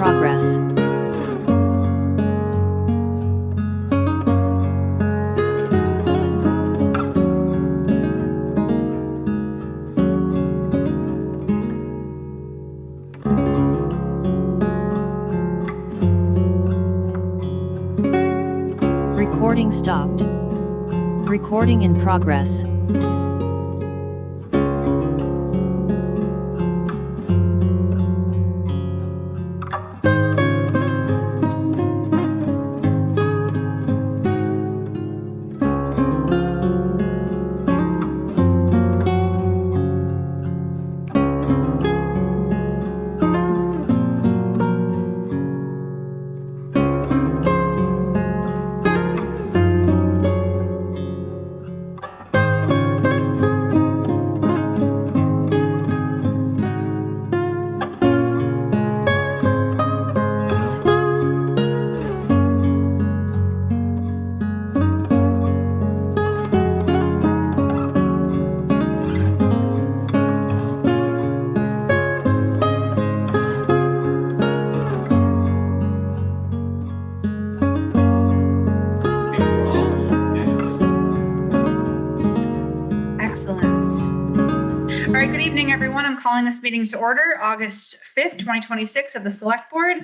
progress. Recording stopped. Recording in progress. All right, good evening, everyone. I'm calling this meeting to order, August 5th, 2026 of the Select Board.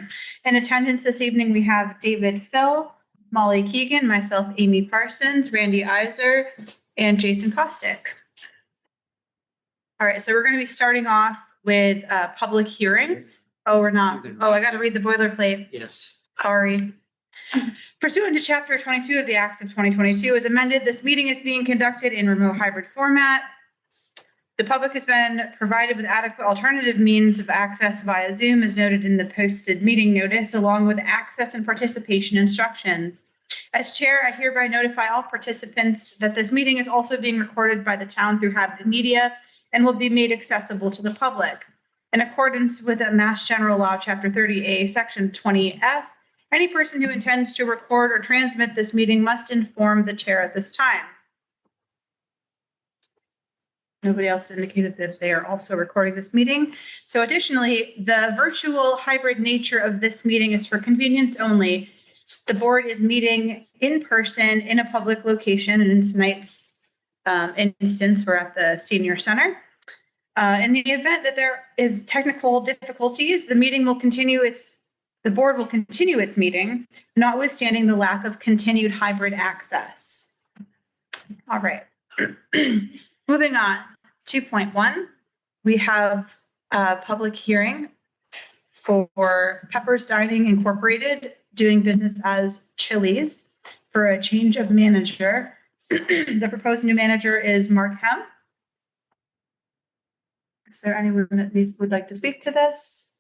In attendance this evening, we have David Phil, Molly Keegan, myself, Amy Parsons, Randy Iser, and Jason Kostick. All right, so we're going to be starting off with public hearings. Oh, we're not. Oh, I got to read the boilerplate. Yes. Sorry. Pursuant to Chapter 22 of the Acts of 2022 as amended, this meeting is being conducted in remote hybrid format. The public has been provided with adequate alternative means of access via Zoom as noted in the posted meeting notice, along with access and participation instructions. As chair, I hereby notify all participants that this meeting is also being recorded by the town through Habitat Media and will be made accessible to the public. In accordance with the Mass General Law, Chapter 30A, Section 20F, any person who intends to record or transmit this meeting must inform the chair at this time. Nobody else indicated that they are also recording this meeting. So additionally, the virtual hybrid nature of this meeting is for convenience only. The board is meeting in person in a public location, and in tonight's instance, we're at the Senior Center. In the event that there is technical difficulties, the board will continue its meeting, notwithstanding the lack of continued hybrid access. All right. Moving on, 2.1, we have a public hearing for Peppers Dining Incorporated, doing business as Chili's, for a change of manager. The proposed new manager is Mark Hem. Is there anyone that would like to speak to this?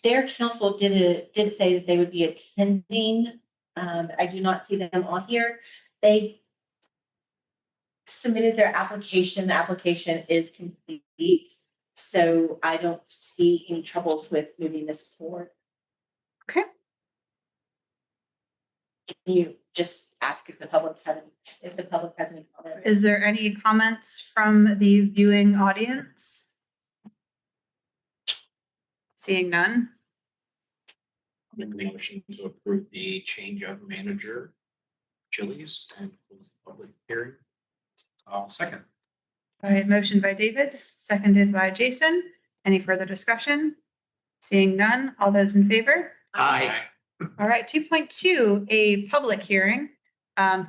Their council did say that they would be attending. I do not see them on here. They submitted their application. The application is complete, so I don't see any troubles with moving this forward. Okay. Can you just ask if the public has any comments? Is there any comments from the viewing audience? Seeing none. Make a motion to approve the change of manager, Chili's, and close the public hearing. Second. All right, motion by David, seconded by Jason. Any further discussion? Seeing none, all those in favor? Aye. All right, 2.2, a public hearing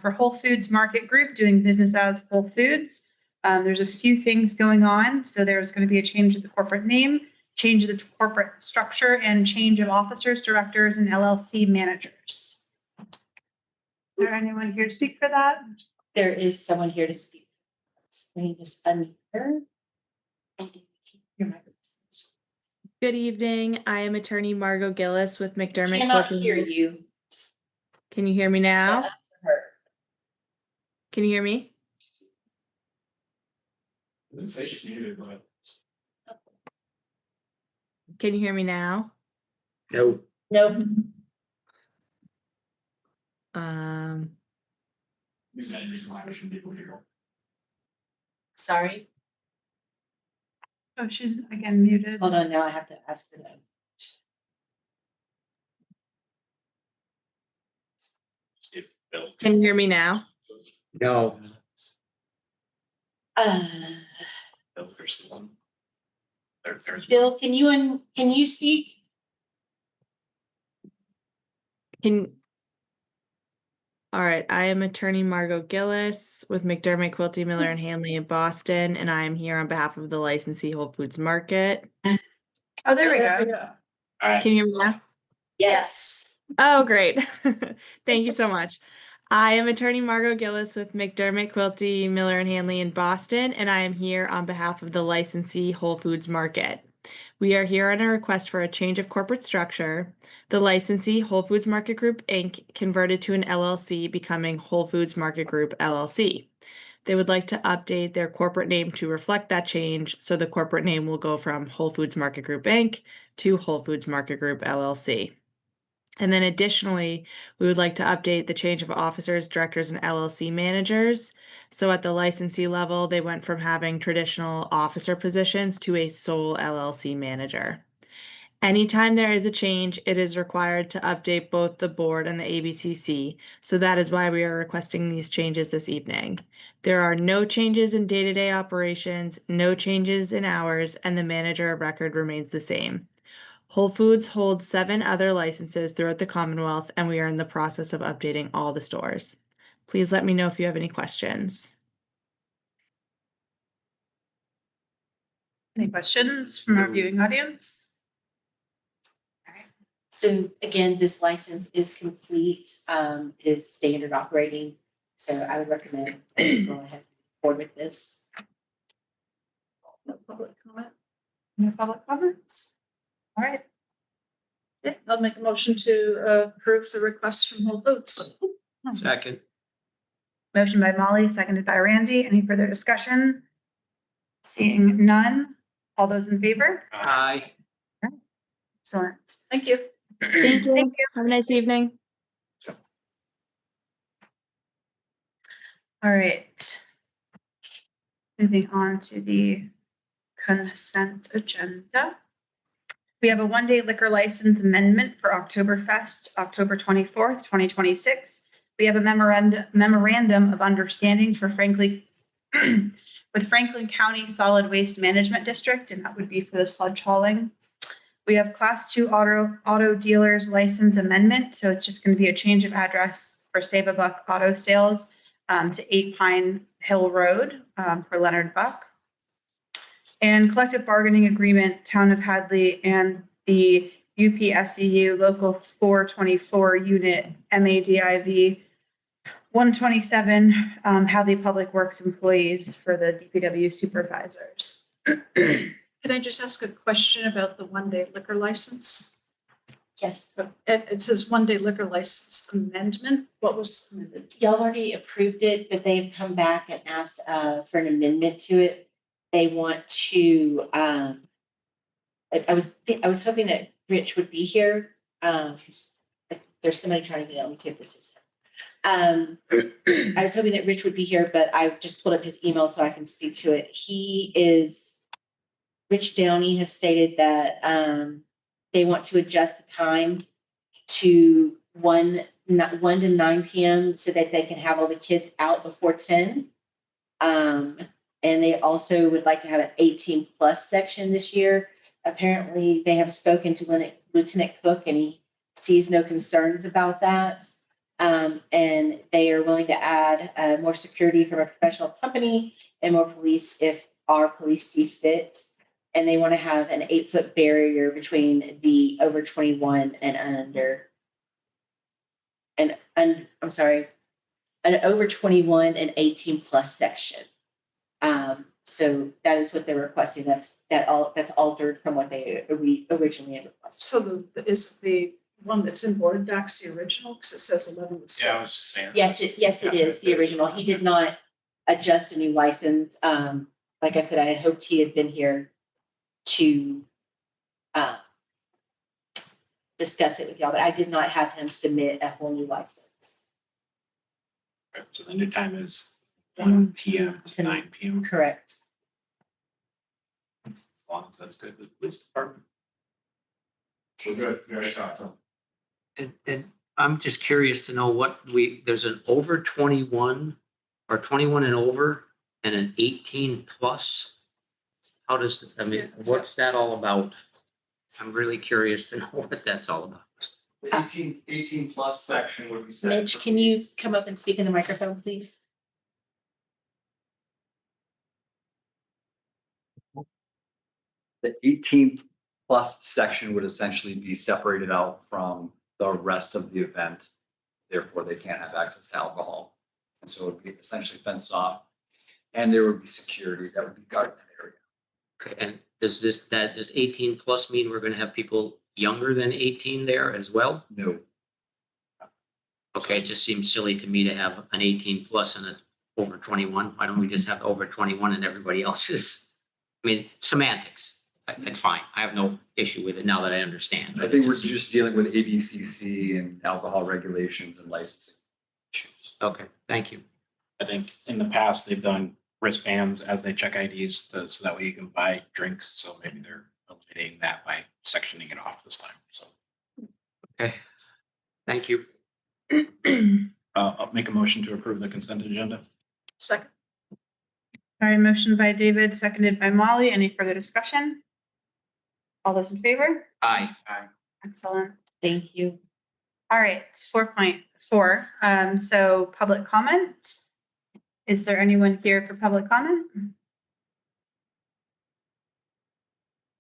for Whole Foods Market Group, doing business as Whole Foods. There's a few things going on. So there's going to be a change of the corporate name, change of the corporate structure, and change of officers, directors, and LLC managers. Is there anyone here to speak for that? There is someone here to speak. Let me just unmute her. And your microphone. Good evening. I am attorney Margot Gillis with McDermott. Cannot Quilty. hear you. Can you hear me now? Ask her. Can you hear me? Doesn't say she's muted, but. Can you hear me now? No. Nope. Sorry. Oh, she's again muted. Hold on. Now I have to ask her that. Bill. Can you hear me now? No. Uh, Bill or Susan? There's. Bill, can you speak? All right, I am attorney Margot Gillis with McDermott, Quilty, Miller and Hanley in Boston, and I am here on behalf of the licensee Whole Foods Market. Oh, there we go. All right. Can you hear me now? Yes. Oh, great. Thank you so much. I am attorney Margot Gillis with McDermott, Quilty, Miller and Hanley in Boston, and I am here on behalf of the licensee Whole Foods Market. We are here on a request for a change of corporate structure. The licensee Whole Foods Market Group, Inc. converted to an LLC, becoming Whole Foods Market Group, LLC. They would like to update their corporate name to reflect that change, so the corporate name will go from Whole Foods Market Group, Inc. to Whole Foods Market Group, LLC. And then additionally, we would like to update the change of officers, directors, and LLC managers. So at the licensee level, they went from having traditional officer positions to a sole LLC manager. Anytime there is a change, it is required to update both the board and the ABCC. So that is why we are requesting these changes this evening. There are no changes in day-to-day operations, no changes in hours, and the manager of record remains the same. Whole Foods holds 7 other licenses throughout the Commonwealth, and we are in the process of updating all the stores. Please let me know if you have any questions. Any questions from our viewing audience? So again, this license is complete, is standard operating. So I would recommend that you go ahead and forward with this. No public comment. No public comments? All right. Yeah, I'll make a motion to approve the request from Whole Foods. Second. Motion by Molly, seconded by Randy. Any further discussion? Seeing none. All those in favor? Aye. Excellent. Thank you. Thank you. Thank you. Have a nice evening. All right. Moving on to the consent agenda. We have a one-day liquor license amendment for Oktoberfest, October 24th, 2026. We have a memorandum of understanding for Franklin with Franklin County Solid Waste Management District, and that would be for the sludge hauling. We have Class 2 auto dealers license amendment, so it's just going to be a change of address for Save a Buck Auto Sales to 8 Pine Hill Road for Leonard Buck. And collective bargaining agreement, Town of Hadley and the UPSEU Local 424 Unit MADIV 127 Hadley Public Works employees for the DPW supervisors. Can I just ask a question about the one-day liquor license? Yes, It says one-day liquor license amendment. What was amended? y'all already approved it, but they've come back and asked for an amendment to it. They want to, I was hoping that Rich would be here. There's somebody trying to get, let me see if this is him. I was hoping that Rich would be here, but I just pulled up his email so I can speak to it. Rich Downey has stated that they want to adjust the time to 1 to 9 p.m. so that they can have all the kids out before 10. And they also would like to have an 18 plus section this year. Apparently they have spoken to Lieutenant Cook and he sees no concerns about that. And they are willing to add more security from a professional company and more police if our police see fit. And they want to have an 8-foot barrier between the over 21 and under. An over 21 and 18 plus section. So that is what they're requesting. That's altered from what they originally had requested. So is the one that's in board docs the original? Because it says 11 to 6. Yes, it is the original. He did not adjust a new license. Like I said, I had hoped he had been here to discuss it with y'all, but I did not have him submit a whole new license. So the new time is 1 p.m. to 9 p.m. Correct. As long as that's good with the police department. We're good. We already talked to them. And I'm just curious to know what there's an over 21 or 21 and over and an 18 plus. How does, I mean, what's that all about? I'm really curious to know what that's all about. The 18 plus section would be set. Mitch, can you come up and speak in the microphone, please? The 18 plus section would essentially be separated out from the rest of the event. Therefore, they can't have access to alcohol. And so it would be essentially fenced off. And there would be security that would be guarding that area. Okay, and does 18 plus mean we're gonna have people younger than 18 there as well? No, Okay, it just seems silly to me to have an 18 plus and a over 21. Why don't we just have over 21 and everybody else is? I mean, semantics. It's fine. I have no issue with it now that I understand. I think we're just dealing with ABCC and alcohol regulations and licensing issues. Okay, thank you. I think in the past, they've done wristbands as they check IDs so that way you can buy drinks. So maybe they're eliminating that by sectioning it off this time. So Okay, thank you. I'll make a motion to approve the consent agenda. Second. All right, motion by David, seconded by Molly. Any further discussion? All those in favor? Aye. Excellent. Thank you. All right, 4.4. So public comment. Is there anyone here for public comment?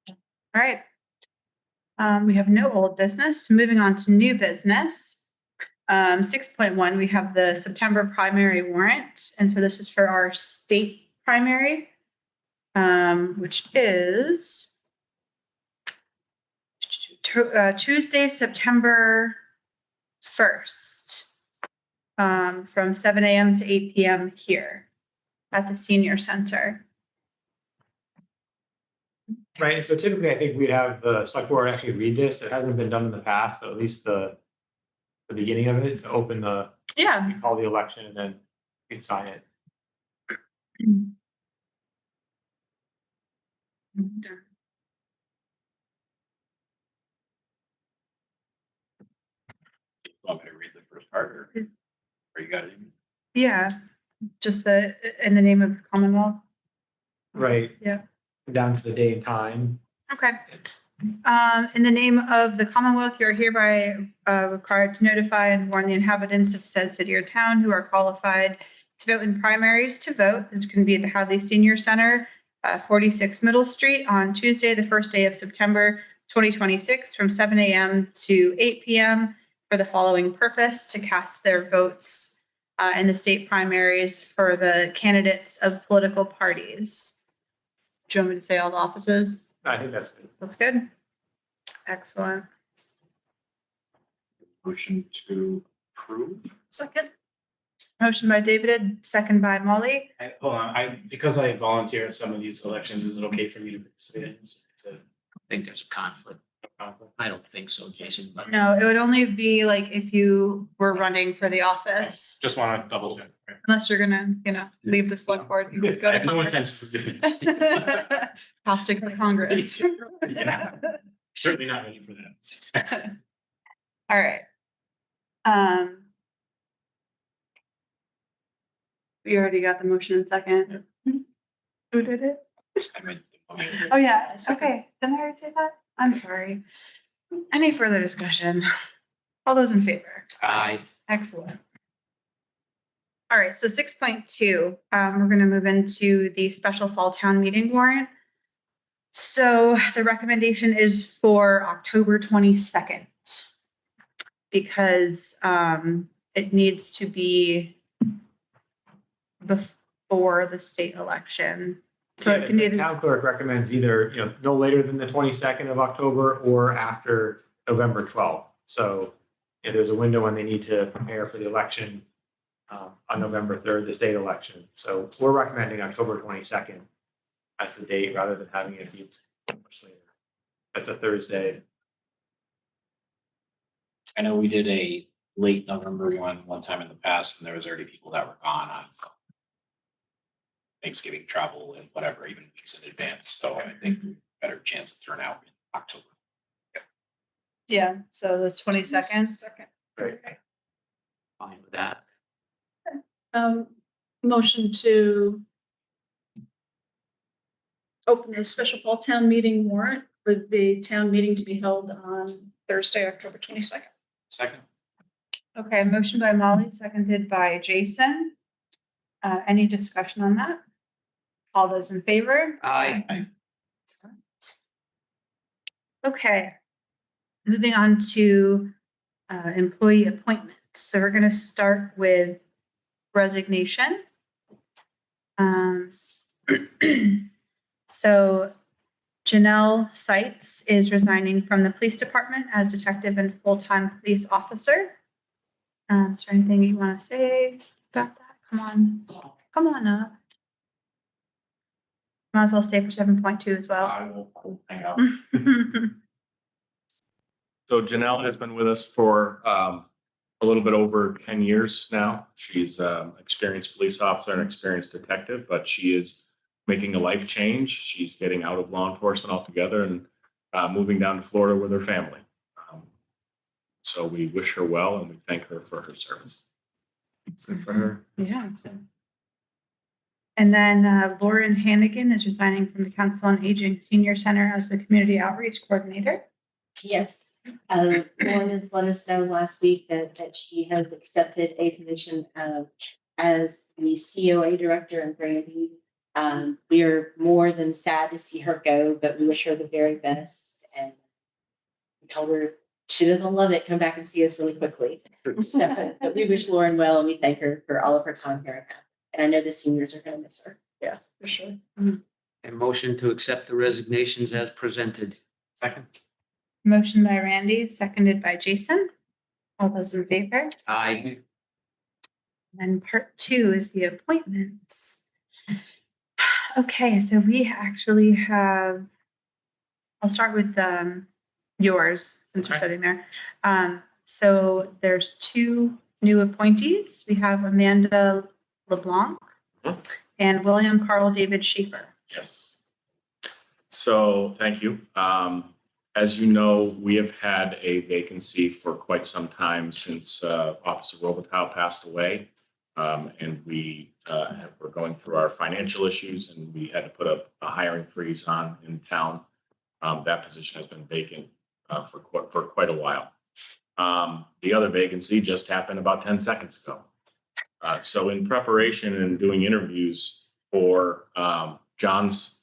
All right. We have no old business. Moving on to new business. 6.1, we have the September primary warrant. And so this is for our state primary, which is Tuesday, September 1st, from 7 a.m. to 8 p.m. here at the senior center. Right, and so typically I think we'd have the select board actually read this. It hasn't been done in the past, but at least the beginning of it, to open the, Yeah. we call the election and then we'd sign it. Want me to read the first part or you got it? Yeah, just in the name of the Commonwealth. Right. Yeah. Down to the day and time. Okay. In the name of the Commonwealth, you are hereby required to notify and warn the inhabitants of said city or town who are qualified to vote in primaries to vote. This can be at the Hadley Senior Center, 46 Middle Street on Tuesday, the first day of September 2026 from 7 a.m. to 8 p.m. for the following purpose: to cast their votes in the state primaries for the candidates of political parties. Do you want me to say all the offices? I think that's good. That's good. Excellent. Motion to approve. Second. Motion by David, second by Molly. Hold on, because I volunteer at some of these elections, is it okay for me to participate in this? I think there's a conflict. I don't think so, Jason, but No, it would only be like if you were running for the office, Just want to double check. unless you're gonna, leave the select board. and go I to have no Congress. intention of doing it. Has to go to Congress. Yeah. Certainly not ready for that. All right. We already got the motion in second. Who did it? I made the motion. Oh, yeah. Okay. Didn't I already say that? I'm sorry. Any further discussion? All those in favor? aye. Excellent. All right, so 6.2, we're going to move into the special fall town meeting warrant. So the recommendation is for October 22nd because it needs to be before the state election. So it can The either, town clerk recommends either, no later than the 22nd of October or after November 12th. So there's a window when they need to prepare for the election on November 3rd, the state election. So we're recommending October 22nd as the date rather than having it be much later. That's a Thursday. I know we did a late November one time in the past, and there was already people that were gone on Thanksgiving travel and whatever, even weeks in advance. So I think better chance of turnout in October. yeah, so the 22nd. Second. Fine with that. Motion to open the special fall town meeting warrant for the town meeting to be held on Thursday, October 22nd. Second. Okay, motion by Molly, seconded by Jason. Any discussion on that? All those in favor? Aye. Excellent. Okay. Moving on to employee appointments. So we're going to start with resignation. So Janelle Seitz is resigning from the police department as detective and full-time police officer. Is there anything you want to say about that? Come on up. Might as well stay for 7.2 as well. I will hang out. So Janelle has been with us for a little bit over 10 years now. She's experienced police officer and experienced detective, but she is making a life change. She's getting out of law enforcement altogether and moving down to Florida with her family. So we wish her well and we thank her for her service. Good for her. Yeah. And then Lauren Hannigan is resigning from the Council on Aging Senior Center as the Community Outreach Coordinator. Yes, Lauren has let us know last week that she has accepted a position as the COA director in Granby. We are more than sad to see her go, but we wish her the very best. And we told her she doesn't love it, come back and see us really quickly. So, but we wish Lauren well and we thank her for all of her time here. And I know the seniors are going to miss her. Yeah, for sure. A motion to accept the resignations as presented. Second. Motion by Randy, seconded by Jason. All those in favor? Aye. And part 2 is the appointments. Okay, so we actually have, I'll start with yours since you're Okay. sitting there. So there's 2 new appointees. We have Amanda LeBlanc and William Carl David Schaefer. Yes. So thank you. As you know, we have had a vacancy for quite some time since Officer Robital passed away. And we were going through our financial issues and we had to put a hiring freeze on in town. That position has been vacant for quite a while. The other vacancy just happened about 10 seconds ago. So in preparation and doing interviews for John's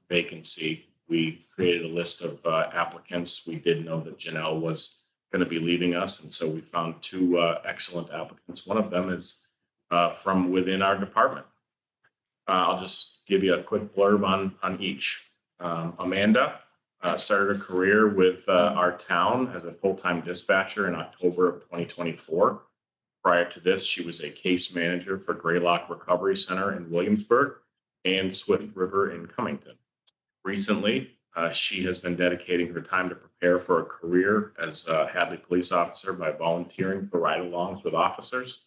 vacancy, we created a list of applicants. We did know that Janelle was going to be leaving us, and so we found 2 excellent applicants. One of them is from within our department. I'll just give you a quick blurb on each. Amanda started her career with our town as a full-time dispatcher in October of 2024. Prior to this, she was a case manager for Greylock Recovery Center in Williamsburg and Swift River in Cummington. Recently, she has been dedicating her time to prepare for a career as a Hadley police officer by volunteering for ride-alongs with officers,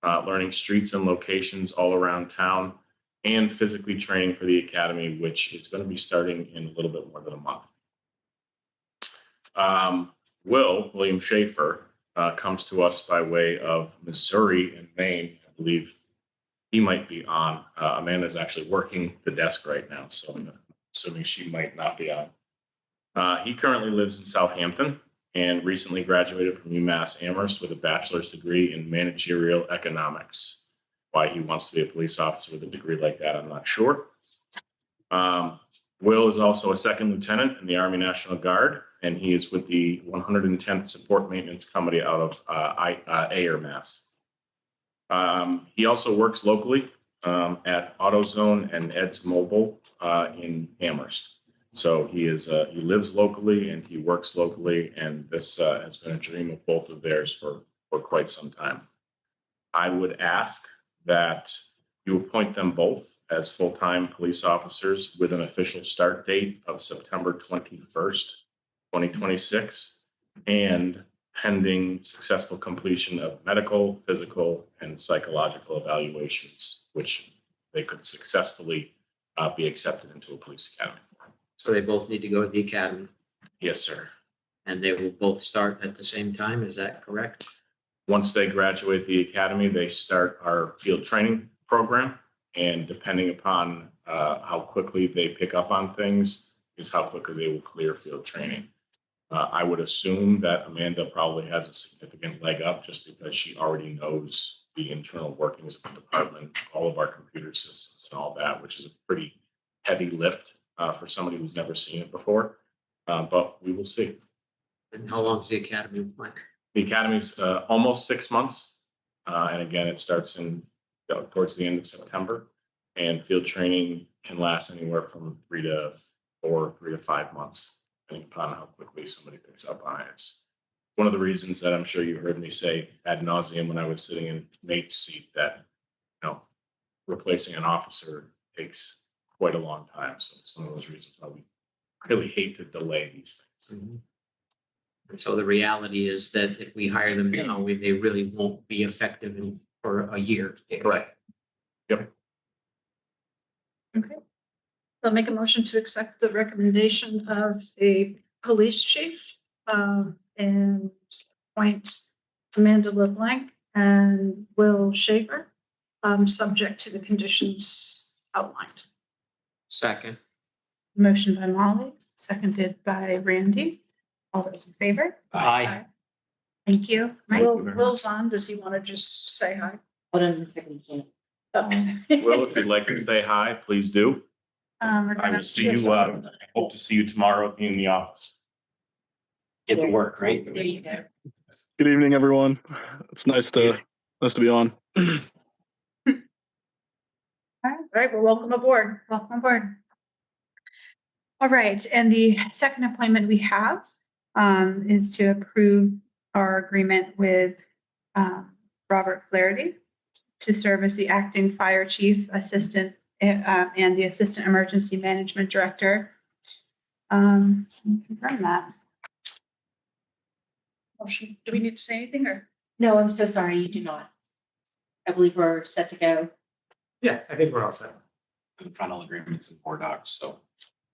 learning streets and locations all around town, and physically training for the academy, which is going to be starting in a little bit more than a month. William Schaefer, comes to us by way of Missouri and Maine. I believe he might be on. Amanda's actually working the desk right now, so I'm assuming she might not be on. He currently lives in Southampton and recently graduated from UMass Amherst with a bachelor's degree in managerial economics. Why he wants to be a police officer with a degree like that, I'm not sure. Will is also a second lieutenant in the Army National Guard, and he is with the 110th Support Maintenance Company out of Ayer, Mass. He also works locally at AutoZone and Ed's Mobile in Amherst. So he lives locally and he works locally, and this has been a dream of both of theirs for quite some time. I would ask that you appoint them both as full-time police officers with an official start date of September 21st, 2026, and pending successful completion of medical, physical, and psychological evaluations, which they could successfully be accepted into a police academy. So they both need to go to the academy. Yes, sir. And they will both start at the same time, is that correct? Once they graduate the academy, they start our field training program. And depending upon how quickly they pick up on things is how quickly they will clear field training. I would assume that Amanda probably has a significant leg up just because she already knows the internal workings of the department, all of our computer systems and all that, which is a pretty heavy lift for somebody who's never seen it before. But we will see. And how long is the academy plan? The academy's almost 6 months. And again, it starts towards the end of September. And field training can last anywhere from 3 to 4, 3 to 5 months, depending upon how quickly somebody picks up on it. It's one of the reasons that I'm sure you heard me say ad nauseum when I was sitting in Nate's seat that, replacing an officer takes quite a long time. So it's one of those reasons why we really hate to delay these things. And so the reality is that if we hire them now, they really won't be effective for a year. Correct. Okay. I'll make a motion to accept the recommendation of the police chief and appoint Amanda LeBlanc and Will Schaefer, subject to the conditions outlined. Second. Motion by Molly, seconded by Randy. All those in favor? Aye. Thank you. Mike? Will's on. Does he want to just say hi? Hold on a second, you can't. Will, if you'd like to say hi, please do. We're I gonna- will see you, hope to see you tomorrow in the office. Get to work, right? There you go. Good evening, everyone. It's nice to be on. All right, well, welcome aboard. Welcome aboard. All right, and the second appointment we have is to approve our agreement with Robert Flaherty to serve as the acting fire chief assistant and the assistant emergency management director. Confirm that. Motion. Do we need to say anything or? No, I'm so sorry, you do not. I believe we're set to go. Yeah, I think we're all set. And final agreements and board docs, so.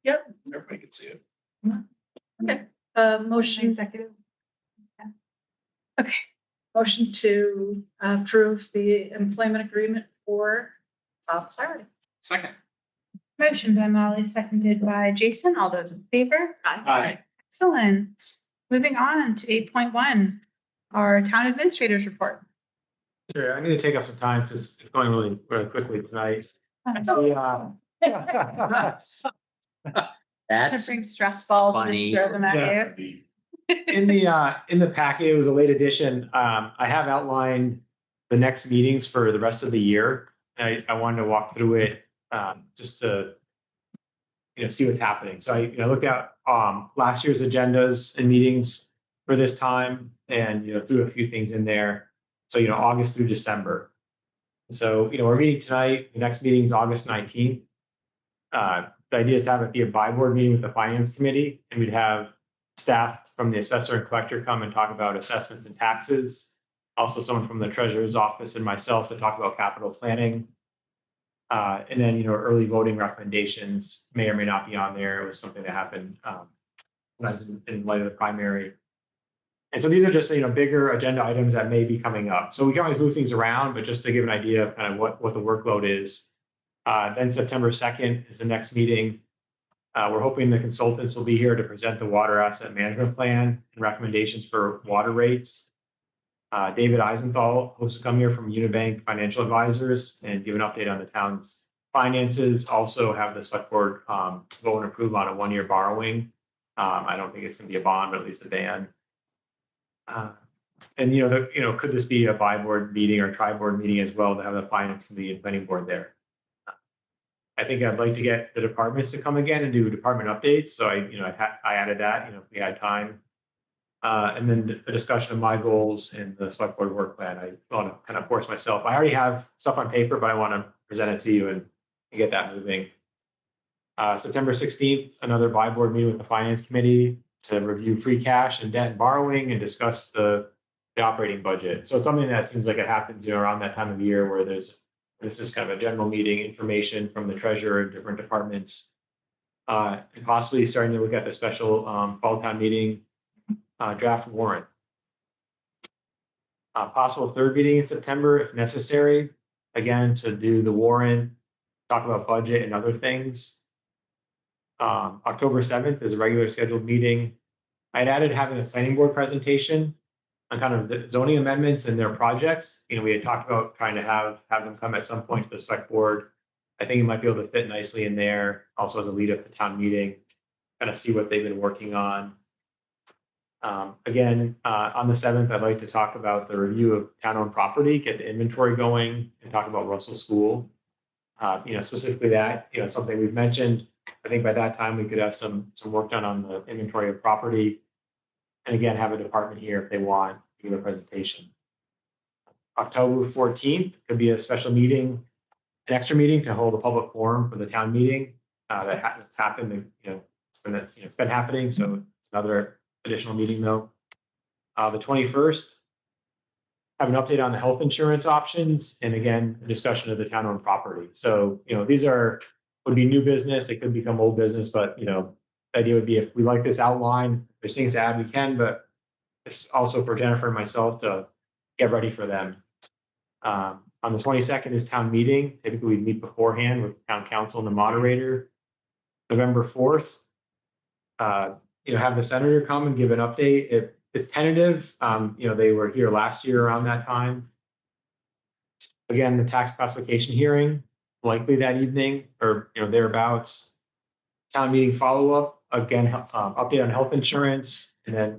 Yep. Everybody can see it. Motion. Executive. Okay. Motion to approve the employment agreement for Bob Flaherty. Second. Motion by Molly, seconded by Jason. All those in favor? Aye. Excellent. Moving on to 8.1, our town administrators report. Sure, I need to take up some time since it's going really, really quickly tonight. That's Bring stress balls and funny. throw them at Yeah. you. In the packet, it was a late edition. I have outlined the next meetings for the rest of the year. I wanted to walk through it just to see what's happening. So I looked at last year's agendas and meetings for this time and threw a few things in there. So August through December. So we're meeting tonight. The next meeting is August 19th. The idea is to have it be a by-board meeting with the finance committee, and we'd have staff from the assessor and collector come and talk about assessments and taxes. Also someone from the treasurer's office and myself to talk about capital planning. And then, early voting recommendations may or may not be on there. It was something that happened when I was in light of the primary. And so these are just, bigger agenda items that may be coming up. So we can always move things around, but just to give an idea of kind of what the workload is. Then September 2nd is the next meeting. We're hoping the consultants will be here to present the water asset management plan and recommendations for water rates. David Eisenthal hopes to come here from Unibank Financial Advisors and give an update on the town's finances. Also have the select board vote and approve on a 1-year borrowing. I don't think it's going to be a bond, but at least a ban. And could this be a bi-board meeting or tri-board meeting as well to have the finance committee and planning board there? I think I'd like to get the departments to come again and do department updates. So I added that, if we had time. And then the discussion of my goals and the select board work plan. I want to kind of force myself. I already have stuff on paper, but I want to present it to you and get that moving. September 16th, another bi-board meeting with the finance committee to review free cash and debt and borrowing and discuss the operating budget. So it's something that seems like it happens around that time of year where this is kind of a general meeting, information from the treasurer and different departments. And possibly starting to look at the special fall town meeting draft warrant. Possible third meeting in September if necessary, again, to do the warrant, talk about budget and other things. October 7th is a regular scheduled meeting. I'd added having a planning board presentation on kind of the zoning amendments and their projects. You know, we had talked about trying to have them come at some point to the select board. I think it might be able to fit nicely in there, also as a lead up to town meeting, kind of see what they've been working on. Again, on the 7th, I'd like to talk about the review of town-owned property, get the inventory going, and talk about Russell School. You know, specifically that, you know, something we've mentioned. I think by that time we could have some work done on the inventory of property. And again, have a department here if they want to give a presentation. October 14th could be a special meeting, an extra meeting to hold a public forum for the town meeting. That's happened, you know, it's been happening, so it's another additional meeting though. The 21st, have an update on the health insurance options, and again, a discussion of the town-owned property. So, you know, these would be new business. They could become old business, but you know, the idea would be if we like this outline, if there's things to add, we can, but it's also for Jennifer and myself to get ready for them. On the 22nd is town meeting. Typically we meet beforehand with town council and the moderator. November 4th, you know, have the senator come and give an update. It's tentative. You know, they were here last year around that time. Again, the tax classification hearing, likely that evening or, you know, thereabouts. Town meeting follow-up, again, update on health insurance. And then,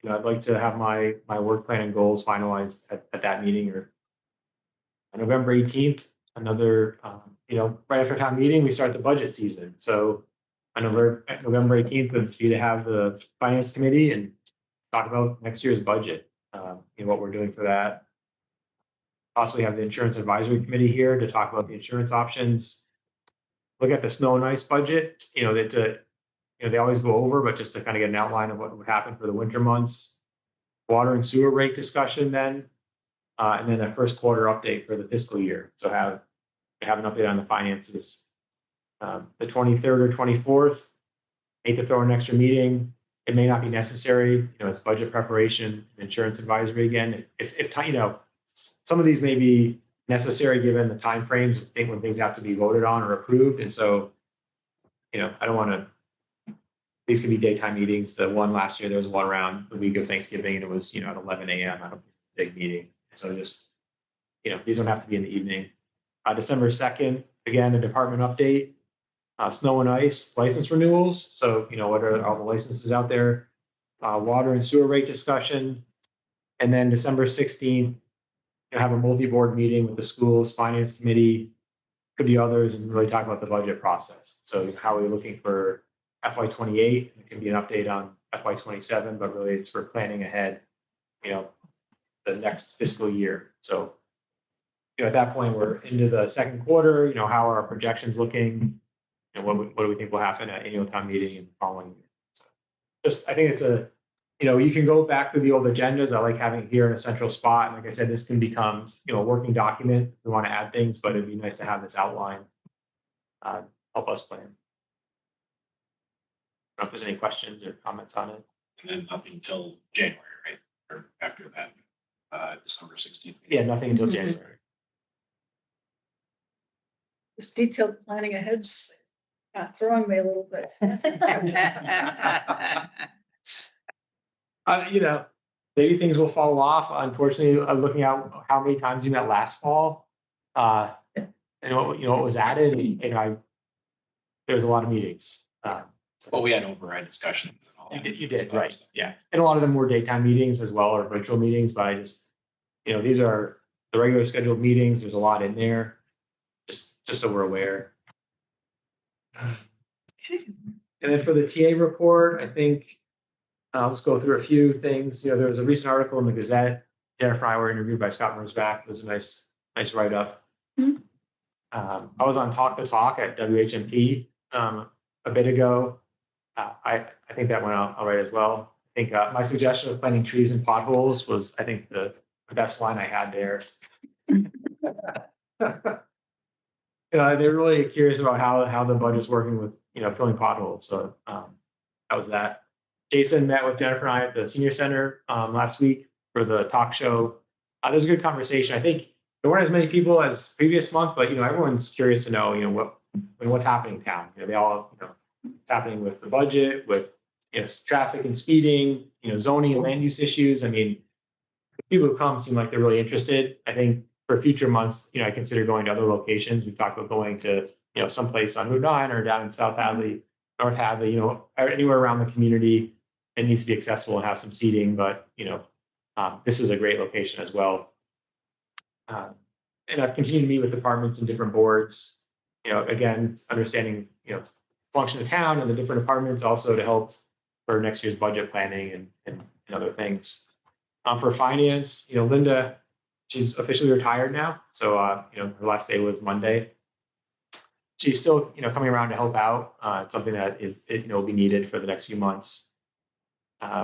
you know, I'd like to have my work plan and goals finalized at that meeting. Or on November 18th, another, you know, right after town meeting, we start the budget season. So on November 18th, it's due to have the finance committee and talk about next year's budget, and what we're doing for that. Also, we have the insurance advisory committee here to talk about the insurance options. Look at the snow and ice budget. You know, you know, they always go over, but just to kind of get an outline of what would happen for the winter months. Water and sewer rate discussion then, and then a first quarter update for the fiscal year. So have an update on the finances. The 23rd or 24th, need to throw an extra meeting. It may not be necessary. You know, it's budget preparation, insurance advisory again. If you know, some of these may be necessary given the timeframes, when things have to be voted on or approved. And so, you know, I don't want to, these could be daytime meetings. The one last year, there was one around the week of Thanksgiving and it was, you know, at 11 a.m. at a big meeting. So just, you know, these don't have to be in the evening. December 2nd, again, a department update. Snow and ice license renewals. So, you know, what are all the licenses out there? Water and sewer rate discussion. And then December 16th, you have a multi-board meeting with the school's finance committee, could be others, and really talk about the budget process. So how are we looking for FY28? It can be an update on FY27, but really it's for planning ahead, you know, the next fiscal year. So, you know, at that point, we're into the second quarter. You know, how are our projections looking? And what do we think will happen at annual town meeting and following year? So just, I think it's you know, you can go back to the old agendas. I like having it here in a central spot. And like I said, this can become, you know, a working document. We want to add things, but it'd be nice to have this outline, help us plan. I don't know if there's any questions or comments on it. And then nothing until January, right? Or after that, December 16th. Yeah, nothing until January. This detailed planning ahead's throwing me a little bit. You know, maybe things will fall off. Unfortunately, I'm looking at how many times you met last fall, and what, you know, what was added. And there was a lot of meetings. Well, we had override discussions. And all that You did, stuff, right? so. Yeah, and a lot of them were daytime meetings as well, or virtual meetings. But I just, you know, these are the regular scheduled meetings. There's a lot in there, just so we're aware. Okay. And then for the TA report, I think I'll just go through a few things. You know, there was a recent article in the Gazette. Jennifer and I were interviewed by Scott Merzback. It was a nice write-up. Mhm. I was on Talk the Talk at WHMP a bit ago. I think that went out all right as well. I think my suggestion of planting trees and potholes was, I think, the best line I had there. They're really curious about how the budget's working with, you know, filling potholes. So that was that. Jason met with Jennifer and I at the senior center last week for the talk show. There was a good conversation. I think there weren't as many people as previous month, but everyone's curious to know, what's happening in town. They all, what's happening with the budget, with traffic and speeding, zoning and land use issues. I mean, the people who come seem like they're really interested. I think for future months, I consider going to other locations. We've talked about going to, someplace on Route 9 or down in South Hadley, North Hadley, anywhere around the community. It needs to be accessible and have some seating, but, this is a great location as well. And I've continued to meet with departments and different boards, again, understanding, function of town and the different departments also to help for next year's budget planning and other things. For finance, Linda, she's officially retired now. So, her last day was Monday. She's still, coming around to help out. It's something that will be needed for the next few months.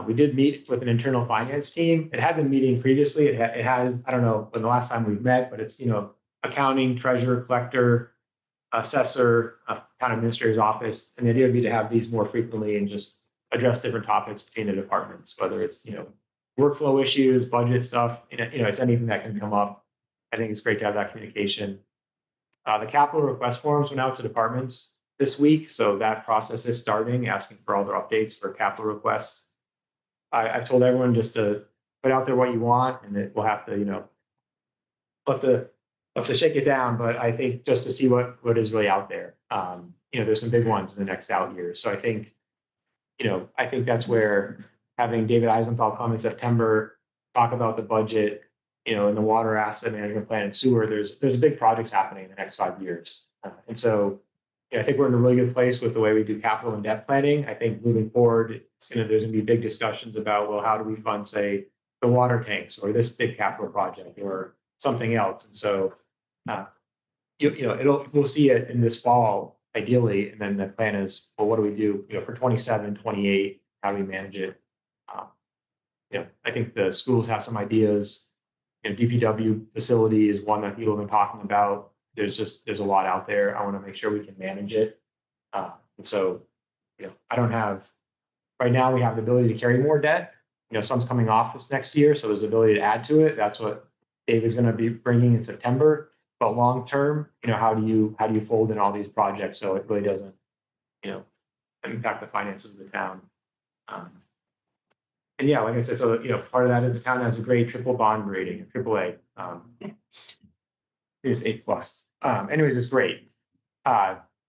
We did meet with an internal finance team. It had been meeting previously. It has, I don't know when the last time we've met, but it's, accounting, treasurer, collector, assessor, town administrator's office. And the idea would be to have these more frequently and just address different topics between the departments, whether it's, workflow issues, budget stuff, it's anything that can come up. I think it's great to have that communication. The capital request forms went out to departments this week. So that process is starting, asking for all their updates for capital requests. I've told everyone just to put out there what you want, and we'll have to, have to shake it down. But I think just to see what is really out there. There's some big ones in the next out years. So I think that's where having David Eisenthal come in September, talk about the budget, and the water asset management plan and sewer. There's big projects happening in the next 5 years, and so. I think we're in a really good place with the way we do capital and debt planning. I think moving forward, there's gonna be big discussions about, well, how do we fund, say, the water tanks or this big capital project or something else? And so, we'll see it in this fall, ideally. And then the plan is, well, what do we do, for 27, 28, how do we manage it? I think the schools have some ideas. DPW facility is one that people have been talking about. There's a lot out there. I want to make sure we can manage it. And so, I don't have, right now we have the ability to carry more debt. Some's coming off this next year, so there's the ability to add to it. That's what Dave is going to be bringing in September. But long term, how do you fold in all these projects so it really doesn't, impact the finances of the town? And yeah, like I said, so part of that is the town has a great triple bond rating, AAA. Is A+. Anyways, it's great.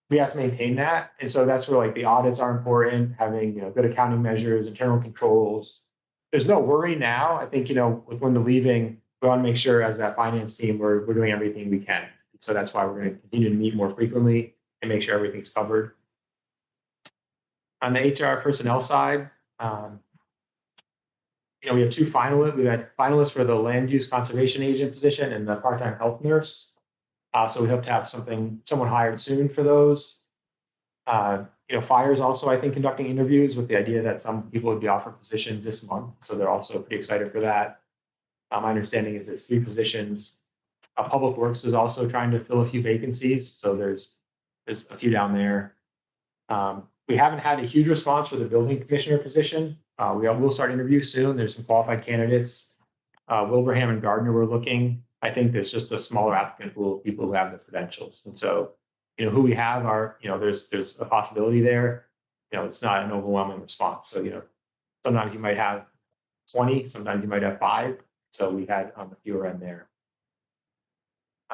We have to maintain that. And so that's where like the audits are important, having, good accounting measures, internal controls. There's no worry now. I think, with Linda leaving, we want to make sure as that finance team, we're doing everything we can. So that's why we're going to continue to meet more frequently and make sure everything's covered. On the HR personnel side, we have two finalists. We've had finalists for the land use conservation agent position and the part-time health nurse. So we hope to have someone hired soon for those. Fire is also, I think, conducting interviews with the idea that some people would be offered positions this month. So they're also pretty excited for that. My understanding is it's 3 positions. Public Works is also trying to fill a few vacancies. So there's a few down there. We haven't had a huge response for the building commissioner position. We'll start interviews soon. There's some qualified candidates. Wilbraham and Gardner were looking. I think there's just a smaller applicant pool of people who have the credentials. And so, who we have are, there's a possibility there. It's not an overwhelming response. So, sometimes you might have 20, sometimes you might have 5. So we had on the fewer end there.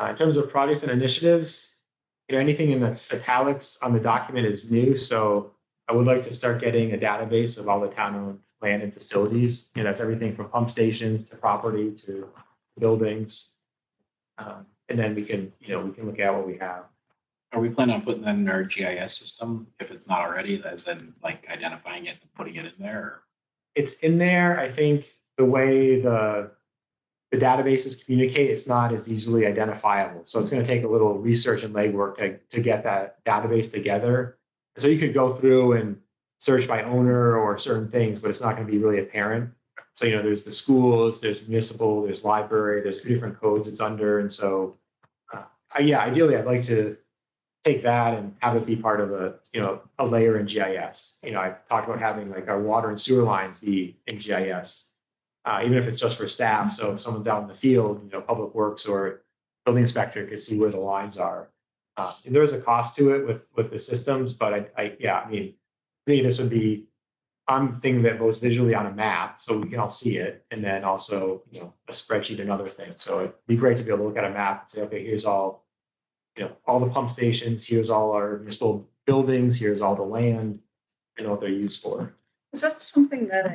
In terms of projects and initiatives, anything in the italics on the document is new. So I would like to start getting a database of all the town-owned land and facilities. That's everything from pump stations to property to buildings. And then we can look at what we have. Are we planning on putting that in our GIS system if it's not already, as in like identifying it and putting it in there? It's in there. I think the way the databases communicate, it's not as easily identifiable. So it's going to take a little research and legwork to get that database together. And so you could go through and search by owner or certain things, but it's not going to be really apparent. So, there's the schools, there's municipal, there's library, there's 2 different codes it's under. And so, ideally, I'd like to take that and have it be part of a layer in GIS. I talked about having like our water and sewer lines be in GIS, even if it's just for staff. So if someone's out in the field, Public Works or building inspector could see where the lines are. And there is a cost to it with the systems, but I mean, to me, this would be, I'm thinking that goes visually on a map, so we can all see it, and then also, a spreadsheet and other things. So it'd be great to be able to look at a map and say, okay, here's all, all the pump stations, here's all our municipal buildings, here's all the land, and what they're used for. Is that something that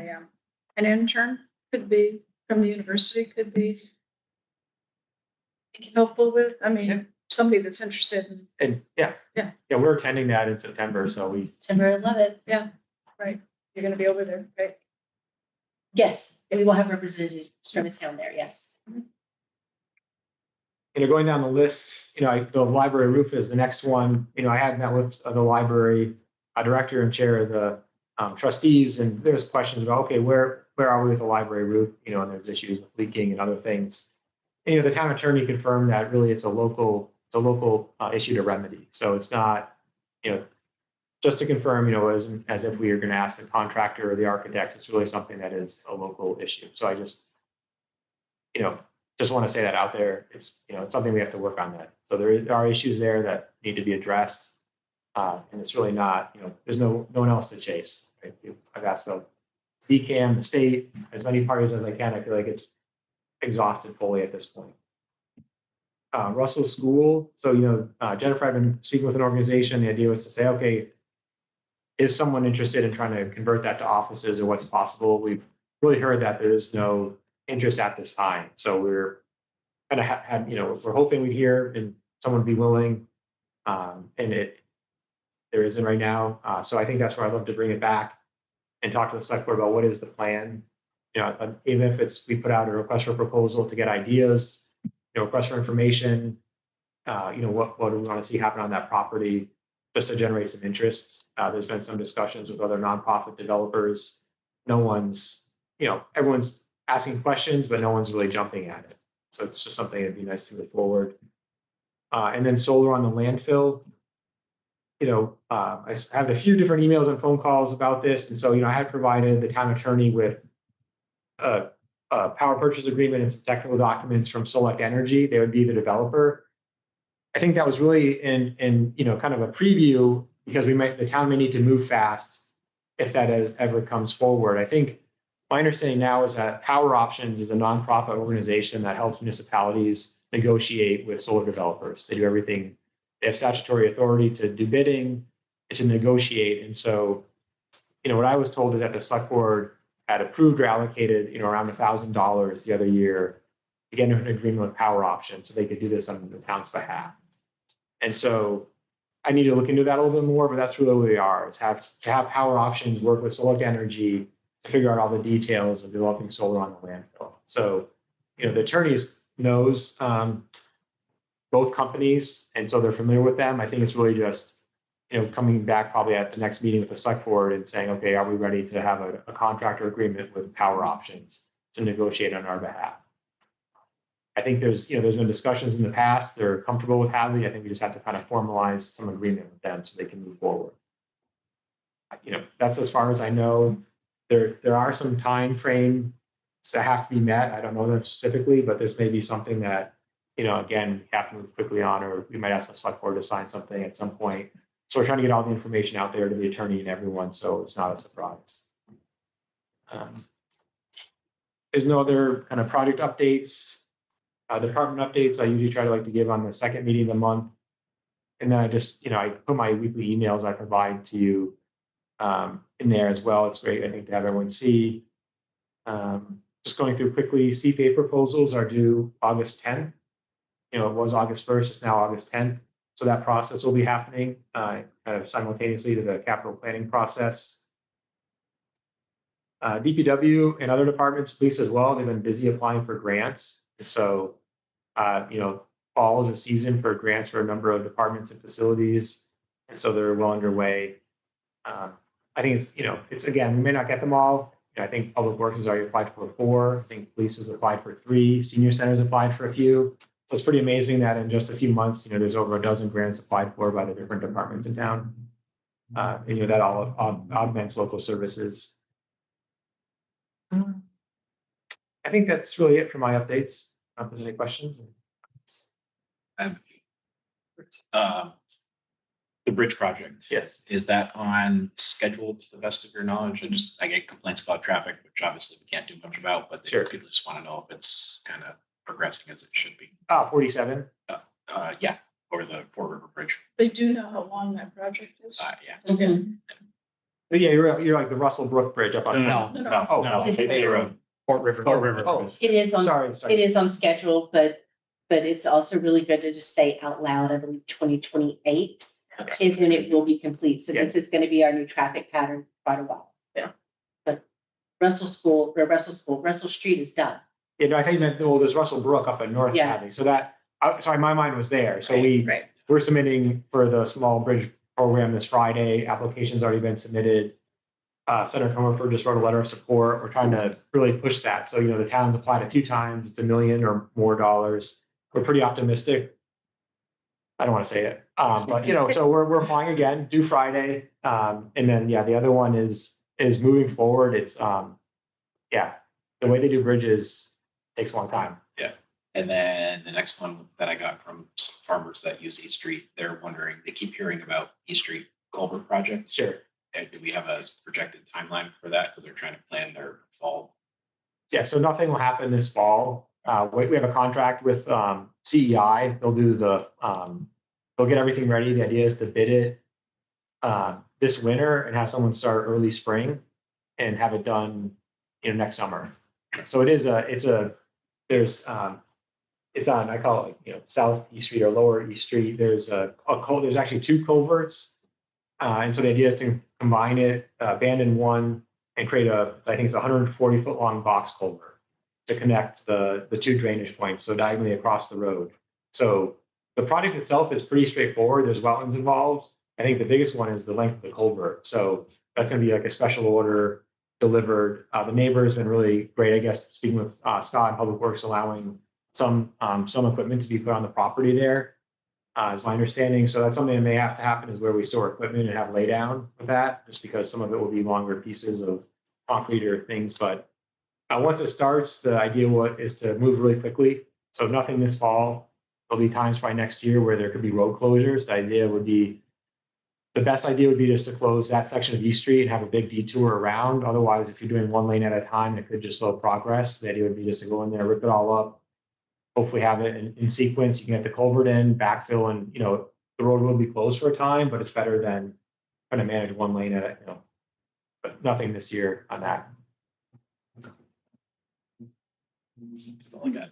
an intern could be from the university could be helpful with? I mean, somebody that's interested in. And yeah, we're attending that in September, so we. September 11th. Yeah, right. You're gonna be over there, right? Yes, and we will have representatives from the town there, yes. Going down the list, the library roof is the next one. I had met with the library director and chair of the trustees, and there's questions about, okay, where are we with the library roof? And there's issues with leaking and other things. And, the town attorney confirmed that really it's a local issue to remedy. So it's not, just to confirm, as if we are going to ask the contractor or the architects. It's really something that is a local issue. So I just want to say that out there. It's, it's something we have to work on that. So there are issues there that need to be addressed. And it's really not, there's no one else to chase. Right? I've asked the DCAM, the state, as many parties as I can. I feel like it's exhausted fully at this point. Russell School. So, Jennifer, I've been speaking with an organization. The idea was to say, okay, is someone interested in trying to convert that to offices, or what's possible? We've really heard that there is no interest at this time. So we're kind of we're hoping we hear and someone would be willing, and there isn't right now. So I think that's where I'd love to bring it back and talk to the select board about what is the plan. Even if we put out a request for proposal to get ideas, request for information, what do we want to see happen on that property, just to generate some interest. There's been some discussions with other nonprofit developers. No one's, everyone's asking questions, but no one's really jumping at it. So it's just something that'd be nice to move forward. And then solar on the landfill. I had a few different emails and phone calls about this. And so, I had provided the town attorney with a power purchase agreement and some technical documents from Select Energy. They would be the developer. I think that was really in kind of a preview, because the town may need to move fast if that ever comes forward. I think my understanding now is that Power Options is a nonprofit organization that helps municipalities negotiate with solar developers. They do everything. They have statutory authority to do bidding and to negotiate. And so, what I was told is that the select board had approved or allocated, around $1,000 the other year to get into an agreement with Power Options so they could do this on the town's behalf. And so I need to look into that a little bit more, but that's really where we are, is to have Power Options work with Select Energy to figure out all the details of developing solar on the landfill. So, the attorneys knows both companies, and so they're familiar with them. I think it's really just, coming back probably at the next meeting with the select board and saying, okay, are we ready to have a contractor agreement with Power Options to negotiate on our behalf? I think there's been discussions in the past. They're comfortable with Hadley. I think we just have to kind of formalize some agreement with them so they can move forward. That's as far as I know. There are some time frames that have to be met. I don't know them specifically, but this may be something that, again, we have to move quickly on, or we might ask the select board to sign something at some point. So we're trying to get all the information out there to the attorney and everyone, so it's not a surprise. There's no other kind of project updates. Department updates I usually try to give on the second meeting of the month. And then I just, I put my weekly emails I provide to you in there as well. It's great, I think, to have everyone see. Just going through quickly, CPA proposals are due August 10th. It was August 1st, it's now August 10th. So that process will be happening kind of simultaneously to the capital planning process. DPW and other departments, police as well, they've been busy applying for grants. And so, fall is a season for grants for a number of departments and facilities. And so they're well underway. I think it's again, we may not get them all. I think Public Works has already applied for 4. I think police has applied for 3. Senior Center's applied for a few. So it's pretty amazing that in just a few months, there's over a dozen grants applied for by the different departments in town. And that all augments local services. I think that's really it for my updates. If there's any questions. The bridge project, Yes. is that on schedule to the best of your knowledge? I get complaints about traffic, which obviously we can't do much about, but Sure. people just want to know if it's kind of progressing as it should be. 47. Yeah, over the Fort River Bridge. They do know how long that project is. Yeah. Mhm. But yeah, you're like the Russell Brook Bridge up on. No, No. Oh, no, It's Bay Road. Fort River. Fort River. Oh, It is on, sorry. it is on schedule, but it's also really good to just say out loud, I believe 2028 is when it will be complete. So this is going to be our new traffic pattern for quite a while. Yeah. But Russell Street is done. Yeah, no, I think that, well, there's Russell Brook up in North Yeah. County. So that, sorry, my mind was there. So Right. we're submitting for the small bridge program this Friday. Application's already been submitted. Senator Comerford just wrote a letter of support. We're trying to really push that. So, the town's applied a few times, it's $1 million or more dollars. We're pretty optimistic. I don't want to say it, but so we're applying again, due Friday. And then, the other one is moving forward. It's, the way they do bridges takes a long time. And then the next one that I got from some farmers that use East Street, they're wondering, they keep hearing about East Street culvert project. Sure. And do we have a projected timeline for that? Because they're trying to plan their fall. Yeah, so nothing will happen this fall. We have a contract with CEI. They'll do they'll get everything ready. The idea is to bid it this winter and have someone start early spring and have it done, next summer. So it's on, I call it, South East Street or Lower East Street. There's there's actually 2 culverts. And so the idea is to combine it, abandon one and create I think it's a 140-foot long box culvert to connect the 2 drainage points, so diagonally across the road. So the project itself is pretty straightforward. There's wetlands involved. I think the biggest one is the length of the culvert. So that's going to be like a special order delivered. The neighbor has been really great, I guess, speaking with Scott and Public Works, allowing some equipment to be put on the property there, is my understanding. So that's something that may have to happen, is where we store equipment and have lay down with that, just because some of it will be longer pieces of concrete or things. But once it starts, the idea is to move really quickly. So nothing this fall. There'll be times by next year where there could be road closures. The best idea would be just to close that section of East Street and have a big detour around. Otherwise, if you're doing one lane at a time, it could just slow progress. The idea would be just to go in there, rip it all up, hopefully have it in sequence. You can get the culvert in, backfill, and the road will be closed for a time, but it's better than trying to manage one lane at it. But nothing this year on that. Like that.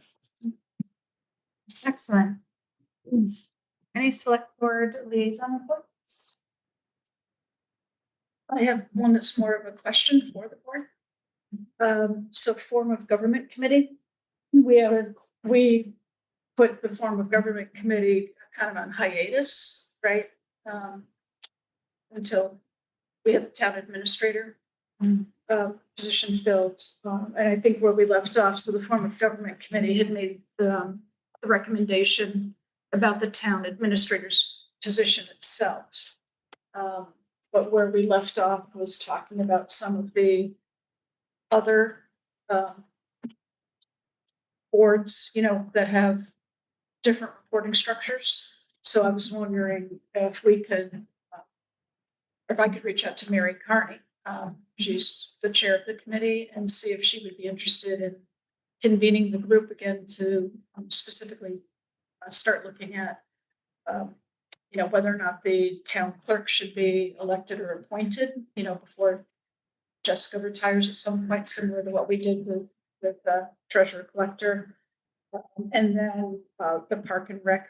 Excellent. Any select board liaison reports? I have one that's more of a question for the board. So form of government committee, we put the form of government committee kind of on hiatus, right? Until we have the town administrator position filled. And I think where we left off, so the form of government committee had made the recommendation about the town administrator's position itself. But where we left off was talking about some of the other boards, that have different reporting structures. So I was wondering if we could, if I could reach out to Mary Carney. She's the chair of the committee, and see if she would be interested in convening the group again to specifically start looking at, whether or not the town clerk should be elected or appointed, before Jessica retires at some point, similar to what we did with treasurer collector. And then the park and rec,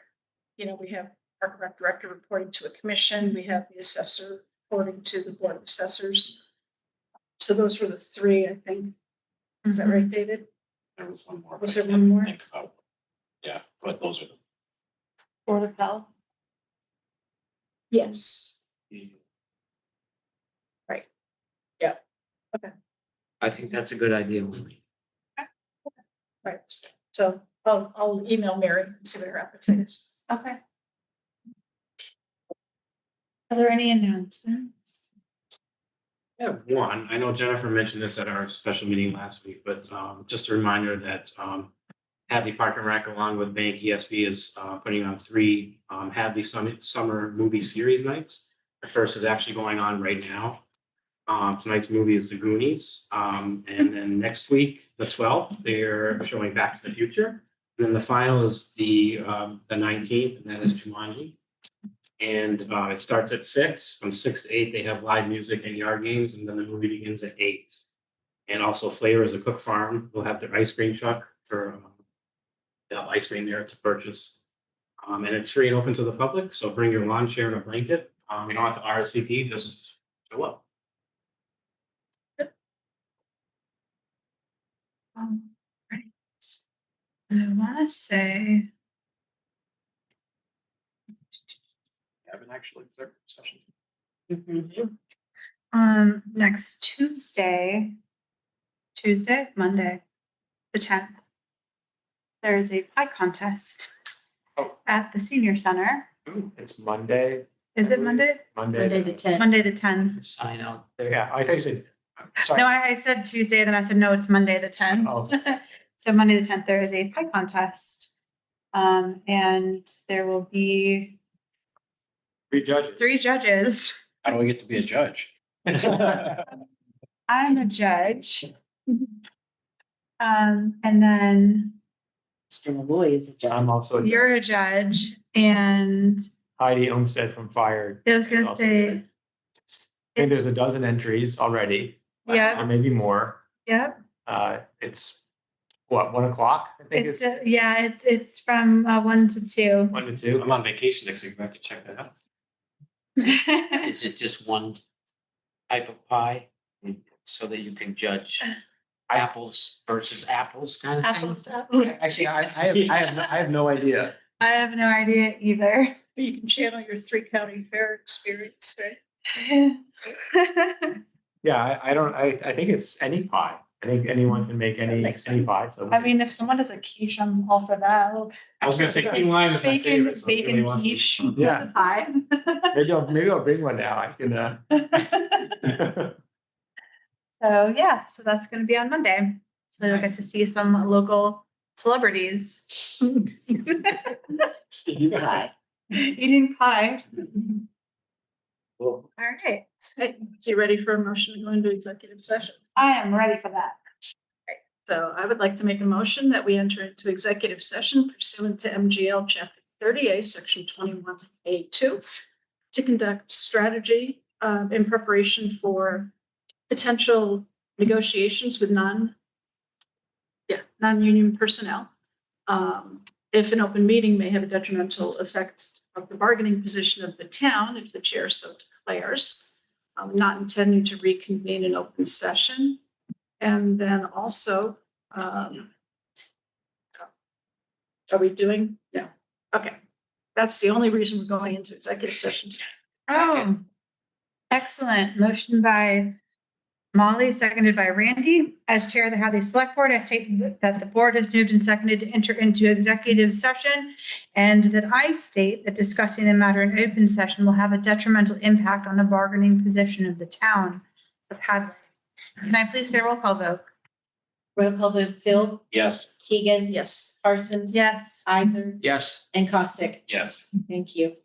we have park and rec director reporting to a commission. We have the assessor reporting to the board of assessors. So those were the 3, I think. Is that right, David? There was one more. Was but I there one can't more? think about. Yeah, but those are Board of Health? Yes. Right. Yeah. Okay. I think that's a good idea, Lily. Right. So I'll email Mary and see what her appetite is. Okay. Are there any announcements? I have one. I know Jennifer mentioned this at our special meeting last week, but just a reminder that Hadley Park and Rec along with Bank ESB is putting on 3 Hadley Summer Movie Series nights. The first is actually going on right now. Tonight's movie is The Goonies. And then next week, the 12th, they're showing Back to the Future. And then the final is the 19th, and that is Jumanji. And it starts at 6. From 6 to 8, they have live music and yard games, and then the movie begins at 8. And also Flavor is a cook farm. We'll have their ice cream truck for they'll have ice cream there to purchase. And it's free and open to the public, so bring your lawn chair and a blanket. You don't have to RSVP, just show up. Right. And I want to say, Have an actual executive session. next Tuesday, Monday, the 10th, there is a pie contest at the senior center. It's Monday. Is it Monday? Monday the 10th. Monday the 10th. Sign out there. Yeah, I thought you said, No, sorry. I said Tuesday, then I said, no, it's Monday the 10th. Oh. So Monday the 10th, there is a pie contest. And there will be 3 judges. 3 judges. How do we get to be a judge? I'm a judge. And then Mr. Malloy is a judge. I'm also, a judge. you're a judge, and Heidi Olmsted from Fire. I was gonna is also say, a judge. I think there's a dozen entries already. Yeah. Or maybe more. yep, It's what, 1 o'clock? I think it's, it's yeah, it's from 1 to 2. 1 to 2. I'm on vacation next week. I have to check that out. Is it just one type of pie? So that you can judge apples versus apples kind of thing? Apples to apples. Actually, I have no idea. I have no idea either. You can channel your 3-county fair experience, right? Yeah, I think it's any pie. I think anyone can make any makes pie, so. I mean, if someone does a quiche, I'm all for that. I was gonna say King Lion is my Bacon, favorite. so if anybody bacon wants to- quiche. Yeah. Pie. Maybe I'll bring one now. I can, So yeah, so that's gonna be on Monday. So you'll get to see some local celebrities. Hi. Eating pie. All All right, you ready for a motion to go into executive session? I am ready for that. So I would like to make a motion that we enter into executive session pursuant to MGL Chapter 30A, Section 21A2, to conduct strategy in preparation for potential negotiations with non-union personnel. If an open meeting may have a detrimental effect of the bargaining position of the town, if the chair so declares, not intending to reconvene an open session. And then also, are we doing? No. Okay. That's the only reason we're going into executive session. Oh, excellent. Motion by Molly, seconded by Randy. As chair of the Hadley Select Board, I state that the board has moved and seconded to enter into executive session, and that I state that discussing the matter in open session will have a detrimental impact on the bargaining position of the town of Hadley. Can I please get a roll call vote? Roll call vote, Phil, Yes. Keegan, Yes. Parsons. Yes. Isaac, Yes. and Costick. Yes. Thank you.